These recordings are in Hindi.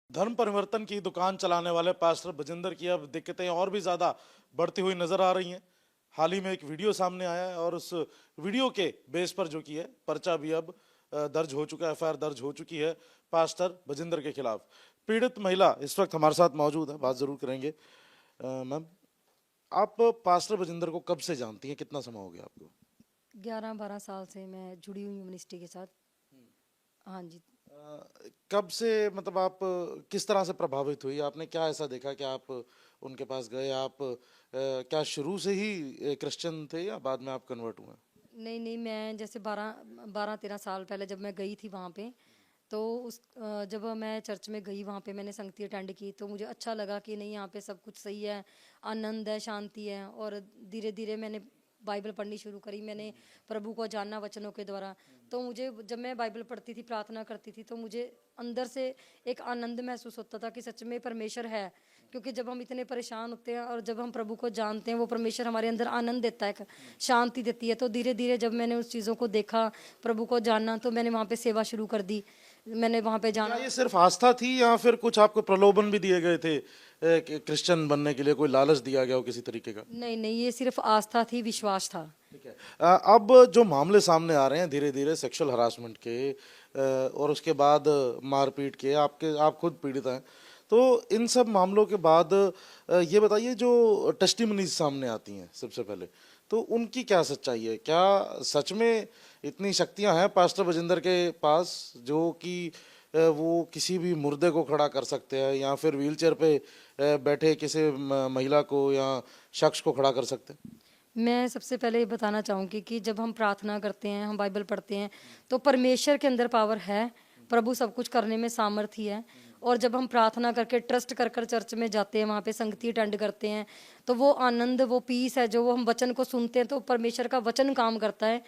धर्म परिवर्तन की दुकान चलाने वाले पास्टर बजिंदर की अब दिक्कतें और भी ज्यादा बढ़ती हुई नजर आ रही हैं। हाल ही में एक वीडियो सामने आया है और उस वीडियो के बेस पर जो की है पर्चा भी अब दर्ज हो चुका है, एफआईआर दर्ज हो चुकी है पास्टर बजिंदर के खिलाफ। पीड़ित महिला इस वक्त हमारे साथ मौजूद है, बात जरूर करेंगे। मैम, आप पास्टर बजिंदर को कब से जानती हैं, कितना समय हो गया आपको? 11-12 साल से मैं जुड़ी हुई हूँ मिनिस्ट्री के साथ। हाँ जी। कब से, मतलब आप किस तरह से प्रभावित हुई? आपने क्या ऐसा देखा कि आप उनके पास गए? आप क्या शुरू से ही क्रिश्चियन थे या बाद में आप कन्वर्ट हुए? नहीं नहीं, मैं जैसे 12-13 साल पहले जब मैं गई थी वहाँ पे, तो जब मैं चर्च में गई वहाँ पे मैंने संगति अटेंड की, तो मुझे अच्छा लगा कि नहीं, यहाँ पे सब कुछ सही है, आनंद है, शांति है। और धीरे धीरे मैंने बाइबल पढ़नी शुरू करी, मैंने प्रभु को जानना वचनों के द्वारा। तो मुझे जब मैं बाइबल पढ़ती थी, प्रार्थना करती थी, तो मुझे अंदर से एक आनंद महसूस होता था कि सच में परमेश्वर है। क्योंकि जब हम इतने परेशान होते हैं और जब हम प्रभु को जानते हैं, वो परमेश्वर हमारे अंदर आनंद देता है, शांति देती है। तो धीरे धीरे जब मैंने उस चीज़ों को देखा, प्रभु को जाना, तो मैंने वहाँ पे सेवा शुरू कर दी। मैंने वहाँ पे क्या जाना। ये सिर्फ आस्था थी या फिर कुछ आपको प्रलोभन भी दिए गए थे कि क्रिश्चियन बनने के लिए कोई लालच दिया गया हो किसी तरीके का? नहीं नहीं, ये सिर्फ आस्था थी, विश्वास था। ठीक है। अब जो मामले सामने आ रहे हैं धीरे धीरे सेक्सुअल हरासमेंट के, और उसके बाद मारपीट के, आप खुद पीड़ित हैं, तो इन सब मामलों के बाद ये बताइए, जो टेस्टिमनीज सामने आती हैं सबसे पहले, तो उनकी क्या सच्चाई है? क्या सच में इतनी शक्तियां हैं पास्टर बजिंदर के पास जो कि वो किसी भी मुर्दे को खड़ा कर सकते हैं, या फिर व्हीलचेयर पे बैठे किसी महिला को या शख्स को खड़ा कर सकते हैं? मैं सबसे पहले ये बताना चाहूँगी कि जब हम प्रार्थना करते हैं, हम बाइबल पढ़ते हैं, तो परमेश्वर के अंदर पावर है। प्रभु सब कुछ करने में सामर्थ्य है। और जब हम प्रार्थना करके ट्रस्ट कर कर चर्च में जाते हैं, वहाँ पे संगति अटेंड करते हैं, तो वो आनंद, वो पीस है, जो वो हम वचन को सुनते हैं, तो परमेश्वर का वचन काम करता है।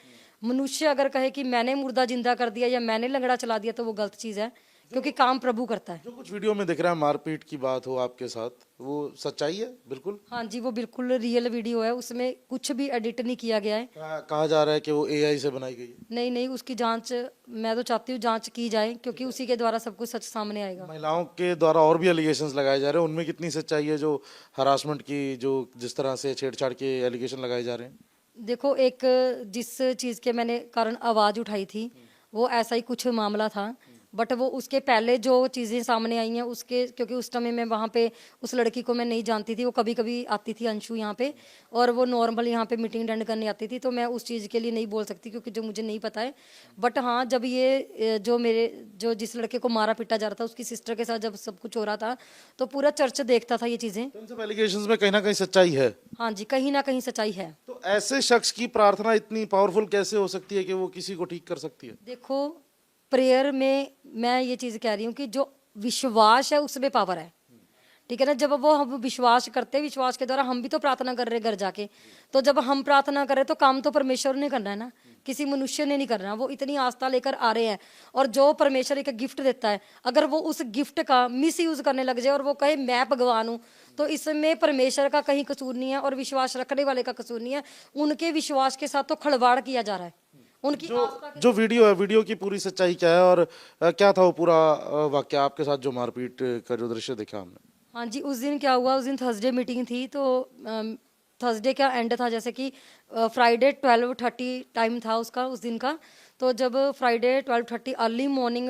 मनुष्य अगर कहे कि मैंने मुर्दा जिंदा कर दिया या मैंने लंगड़ा चला दिया, तो वो गलत चीज़ है, क्योंकि काम प्रभु करता है। जो कुछ वीडियो में दिख रहा है, मारपीट की बात हो आपके साथ, वो सच्चाई है बिल्कुल? हाँ जी, वो बिल्कुल रियल वीडियो है, उसमें कुछ भी एडिट नहीं किया गया है। कहा जा रहा है कि वो एआई से बनाई गई है। नहीं नहीं, उसकी जांच, मैं तो चाहती हूँ जांच की जाए, क्योंकि उसी के द्वारा सब कुछ सच सामने आएगा। महिलाओं के द्वारा और भी एलिगेशंस लगाए जा रहे हैं, उनमें कितनी सच्चाई है? जो हरासमेंट की, जो जिस तरह से छेड़छाड़ के एलिगेशन लगाए जा रहे हैं। देखो, एक जिस चीज़ के मैंने कारण आवाज़ उठाई थी, वो ऐसा ही कुछ मामला था। बट वो उसके पहले जो चीज़ें सामने आई हैं उसके, क्योंकि उस टाइम मैं वहाँ पे उस लड़की को मैं नहीं जानती थी, वो कभी कभी आती थी, अंशु यहाँ पे, और वो नॉर्मल यहाँ पे मीटिंग अटेंड करने आती थी, तो मैं उस चीज़ के लिए नहीं बोल सकती, क्योंकि जो मुझे नहीं पता है। बट हाँ, जब ये जो जिस लड़के को मारा पीटा जा रहा था, उसकी सिस्टर के साथ जब सब कुछ हो रहा था, तो पूरा चर्च देखता था ये चीज़ें। तो इन सब एलिगेशंस में कहीं ना कहीं सच्चाई है? हाँ जी, कहीं ना कहीं सच्चाई है। तो ऐसे शख्स की प्रार्थना इतनी पावरफुल कैसे हो सकती है कि वो किसी को ठीक कर सकती है? देखो, प्रेयर में मैं ये चीज़ कह रही हूँ कि जो विश्वास है उसमें पावर है। ठीक है ना? जब वो हम विश्वास करते हैं, विश्वास के द्वारा हम भी तो प्रार्थना कर रहे हैं घर जाके। तो जब हम प्रार्थना कर रहे हैं, तो काम तो परमेश्वर ने करना है ना, किसी मनुष्य ने नहीं करना। वो इतनी आस्था लेकर आ रहे हैं, और जो परमेश्वर एक गिफ्ट देता है, अगर वो उस गिफ्ट का मिस यूज करने लग जाए और वो कहे मैं भगवान हूँ, तो इसमें परमेश्वर का कहीं कसूर नहीं है और विश्वास रखने वाले का कसूर नहीं है। उनके विश्वास के साथ तो खिलवाड़ किया जा रहा है, उनकी आस्था के। जो वीडियो है, वीडियो की पूरी सच्चाई क्या है, और क्या था वो पूरा वाक्य आपके साथ, जो मारपीट का जो दृश्य देखा हमने? हाँ जी, उस दिन क्या हुआ, उस दिन थर्सडे मीटिंग थी, तो थर्सडे का एंड था, जैसे कि फ्राइडे 12:30 टाइम था उसका, उस दिन का। तो जब फ्राइडे 12:30 अर्ली मॉर्निंग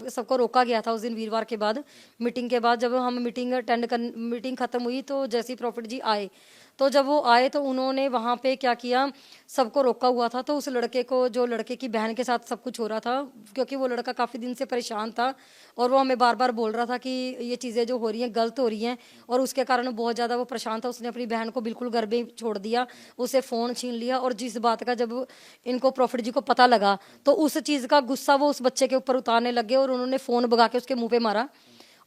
सबको रोका गया था उस दिन, वीरवार के बाद, मीटिंग के बाद जब हम मीटिंग अटेंड कर, मीटिंग खत्म हुई, तो जैसे ही प्रॉफिट जी आए, तो जब वो आए तो उन्होंने वहाँ पे क्या किया, सबको रोका हुआ था। तो उस लड़के को, जो लड़के की बहन के साथ सब कुछ हो रहा था, क्योंकि वो लड़का काफ़ी दिन से परेशान था, और वो हमें बार बार बोल रहा था कि ये चीज़ें जो हो रही हैं गलत हो रही हैं, और उसके कारण बहुत ज़्यादा वो परेशान था। उसने अपनी बहन को बिल्कुल घर में छोड़ दिया, उसे फ़ोन छीन लिया। और जिस बात का जब इनको प्रॉफिट जी को पता लगा, तो उस चीज़ का गुस्सा वो उस बच्चे के ऊपर उतारने लगे, और उन्होंने फ़ोन भगा के उसके मुंह पे मारा।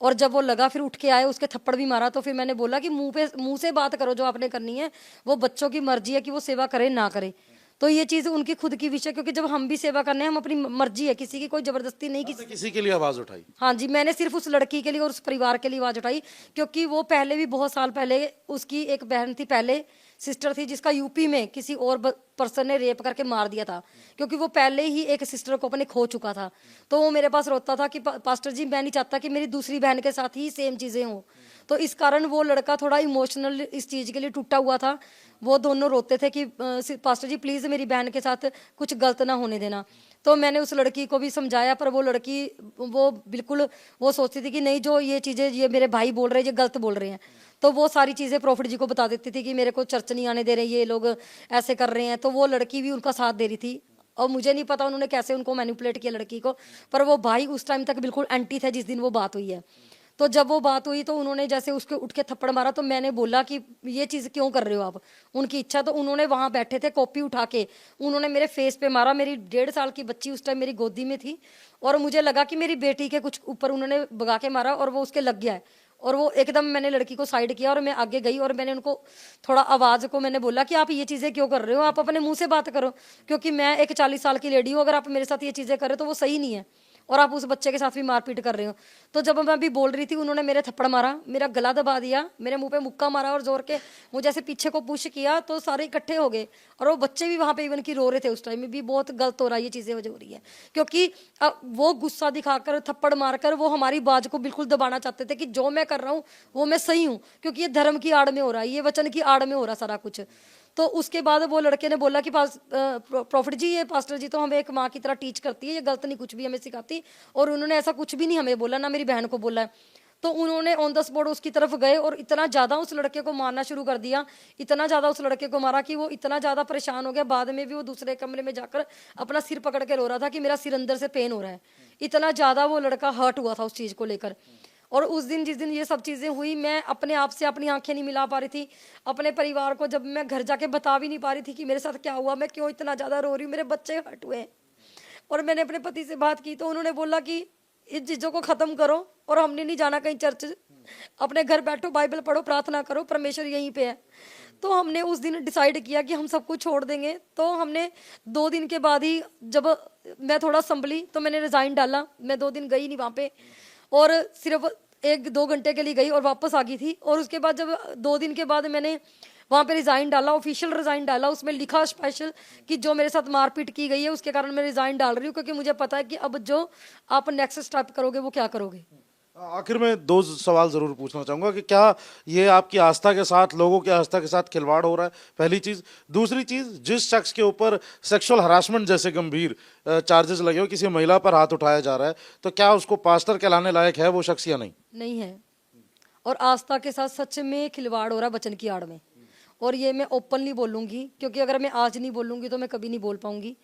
और जब वो लगा, फिर उठ के आए, उसके थप्पड़ भी मारा। तो फिर मैंने बोला कि मुंह से बात करो, जो आपने करनी है। वो बच्चों की मर्जी है कि वो सेवा करे ना करे, तो ये चीज़ उनकी खुद की विषय, क्योंकि जब हम भी सेवा करने हैं, हम अपनी मर्जी है, किसी की कोई जबरदस्ती नहीं, आपने किसी। किसी के लिए आवाज उठाई? हाँ जी, मैंने सिर्फ उस लड़की के लिए और उस परिवार के लिए आवाज उठाई, क्योंकि वो पहले भी बहुत साल पहले, उसकी एक बहन थी, पहले सिस्टर थी, जिसका यूपी में किसी और पर्सन ने रेप करके मार दिया था, क्योंकि वो पहले ही एक सिस्टर को अपने खो चुका था। तो वो मेरे पास रोता था कि पास्टर जी मैं नहीं चाहता कि मेरी दूसरी बहन के साथ ही सेम चीज़ें हों। तो इस कारण वो लड़का थोड़ा इमोशनल इस चीज़ के लिए टूटा हुआ था। वो दोनों रोते थे कि पास्टर जी प्लीज़ मेरी बहन के साथ कुछ गलत ना होने देना। तो मैंने उस लड़की को भी समझाया, पर वो लड़की वो बिल्कुल वो सोचती थी कि नहीं, जो ये चीज़ें ये मेरे भाई बोल रहे हैं ये गलत बोल रहे हैं। तो वो सारी चीज़ें प्रॉफिट जी को बता देती थी कि मेरे को चर्च नहीं आने दे रहे, ये लोग ऐसे कर रहे हैं। तो वो लड़की भी उनका साथ दे रही थी, और मुझे नहीं पता उन्होंने कैसे उनको मैनिपुलेट किया लड़की को, पर वो भाई उस टाइम तक बिल्कुल एंटी थे जिस दिन वो बात हुई है। तो जब वो बात हुई तो उन्होंने जैसे उसके उठ के थप्पड़ मारा, तो मैंने बोला कि ये चीज़ क्यों कर रहे हो आप, उनकी इच्छा। तो उन्होंने वहाँ बैठे थे, कॉपी उठा के उन्होंने मेरे फेस पे मारा। मेरी 1.5 साल की बच्ची उस टाइम मेरी गोदी में थी, और मुझे लगा कि मेरी बेटी के कुछ ऊपर उन्होंने भगा के मारा, और वो उसके लग गया है। और वो एकदम मैंने लड़की को साइड किया और मैं आगे गई, और मैंने उनको थोड़ा आवाज़ को मैंने बोला कि आप ये चीज़ें क्यों कर रहे हो, आप अपने मुंह से बात करो, क्योंकि मैं एक 40 साल की लेडी हूँ, अगर आप मेरे साथ ये चीज़ें कर रहे हो तो वो सही नहीं है, और आप उस बच्चे के साथ भी मारपीट कर रहे हो। तो जब मैं अभी बोल रही थी, उन्होंने मेरे थप्पड़ मारा, मेरा गला दबा दिया, मेरे मुंह पे मुक्का मारा, और जोर के मुझे ऐसे पीछे को पुश किया। तो सारे इकट्ठे हो गए, और वो बच्चे भी वहाँ पे इवन की रो रहे थे। उस टाइम में भी बहुत गलत हो रहा है, ये चीज़ें हो रही है, क्योंकि वो गुस्सा दिखाकर थप्पड़ मारकर वो हमारी बाज को बिल्कुल दबाना चाहते थे कि जो मैं कर रहा हूँ वो मैं सही हूँ, क्योंकि ये धर्म की आड़ में हो रहा है, ये वचन की आड़ में हो रहा है सारा कुछ। तो उसके बाद वो लड़के ने बोला कि प्रॉफिट जी, ये पास्टर जी तो हमें एक माँ की तरह टीच करती है, ये गलत नहीं कुछ भी हमें सिखाती, और उन्होंने ऐसा कुछ भी नहीं हमें बोला, ना मेरी बहन को बोला है। तो उन्होंने ऑन द स्पॉट उसकी तरफ गए और इतना ज़्यादा उस लड़के को मारना शुरू कर दिया, इतना ज़्यादा उस लड़के को मारा कि वो इतना ज़्यादा परेशान हो गया। बाद में भी वो दूसरे कमरे में जाकर अपना सिर पकड़ के रो रहा था कि मेरा सिर अंदर से पेन हो रहा है। इतना ज़्यादा वो लड़का हर्ट हुआ था उस चीज़ को लेकर। और उस दिन जिस दिन ये सब चीज़ें हुई, मैं अपने आप से अपनी आंखें नहीं मिला पा रही थी। अपने परिवार को जब मैं घर जाके बता भी नहीं पा रही थी कि मेरे साथ क्या हुआ, मैं क्यों इतना ज़्यादा रो रही हूँ, मेरे बच्चे हर्ट हुए हैं। और मैंने अपने पति से बात की तो उन्होंने बोला कि इस चीज़ों को ख़त्म करो, और हमने नहीं जाना कहीं चर्च, अपने घर बैठो, बाइबल पढ़ो, प्रार्थना करो, परमेश्वर यहीं पे है। तो हमने उस दिन डिसाइड किया कि हम सब कुछ छोड़ देंगे। तो हमने 2 दिन के बाद ही, जब मैं थोड़ा संभली तो मैंने रिज़ाइन डाला। मैं 2 दिन गई नहीं वहाँ पे, और सिर्फ 1-2 घंटे के लिए गई और वापस आ गई थी। और उसके बाद जब 2 दिन के बाद मैंने वहाँ पे रिज़ाइन डाला, ऑफिशियल रिज़ाइन डाला, उसमें लिखा स्पेशल कि जो मेरे साथ मारपीट की गई है उसके कारण मैं रिज़ाइन डाल रही हूँ, क्योंकि मुझे पता है कि अब जो आप नेक्स्ट स्टेप करोगे वो क्या करोगे। आखिर में 2 सवाल जरूर पूछना चाहूंगा कि क्या ये आपकी आस्था के साथ, लोगों की आस्था के साथ खिलवाड़ हो रहा है, पहली चीज। दूसरी चीज, जिस शख्स के ऊपर सेक्सुअल हरासमेंट जैसे गंभीर चार्जेस लगे हो, किसी महिला पर हाथ उठाया जा रहा है, तो क्या उसको पास्टर कहलाने लायक है वो शख्स या नहीं? नहीं है, और आस्था के साथ सच में खिलवाड़ हो रहा है वचन की आड़ में। और ये मैं ओपनली बोलूँगी, क्योंकि अगर मैं आज नहीं बोलूँगी तो मैं कभी नहीं बोल पाऊँगी,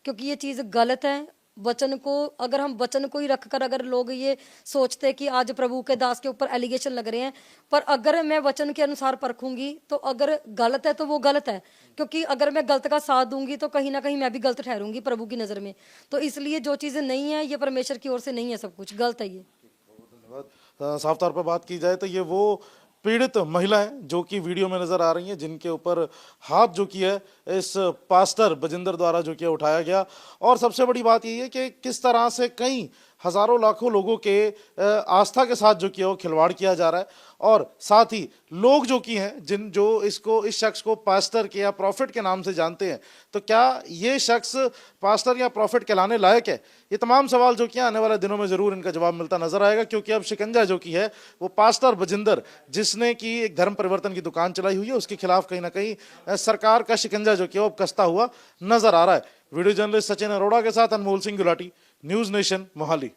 क्योंकि ये चीज़ गलत है। वचन को, अगर हम वचन को ही रखकर अगर लोग ये सोचते कि आज प्रभु के दास के ऊपर एलिगेशन लग रहे हैं, पर अगर मैं वचन के अनुसार परखूंगी तो अगर गलत है तो वो गलत है, क्योंकि अगर मैं गलत का साथ दूंगी तो कहीं ना कहीं मैं भी गलत ठहरूंगी प्रभु की नज़र में। तो इसलिए जो चीज़ें नहीं है ये परमेश्वर की ओर से नहीं है, सब कुछ गलत है ये। धन्यवाद। साफ तौर पर बात की जाए तो ये वो पीड़ित महिलाएं जो कि वीडियो में नजर आ रही हैं, जिनके ऊपर हाथ जो किया है इस पास्टर बजिंदर द्वारा जो किया उठाया गया। और सबसे बड़ी बात यही है कि किस तरह से कई हजारों लाखों लोगों के आस्था के साथ जो किया वो खिलवाड़ किया जा रहा है, और साथ ही लोग जो कि हैं जो इस शख्स को पास्टर के या प्रॉफिट के नाम से जानते हैं, तो क्या ये शख्स पास्टर या प्रॉफिट कहलाने लायक है? ये तमाम सवाल जो कि आने वाले दिनों में जरूर इनका जवाब मिलता नजर आएगा, क्योंकि अब शिकंजा जो कि है वो पास्टर बजिंदर, जिसने की एक धर्म परिवर्तन की दुकान चलाई हुई है, उसके खिलाफ कहीं ना कहीं सरकार का शिकंजा जो कि है वो अब कसता हुआ नजर आ रहा है। वीडियो जर्नलिस्ट सचिन अरोड़ा के साथ अनमोल सिंह गुलाटी, न्यूज नेशन, मोहाली।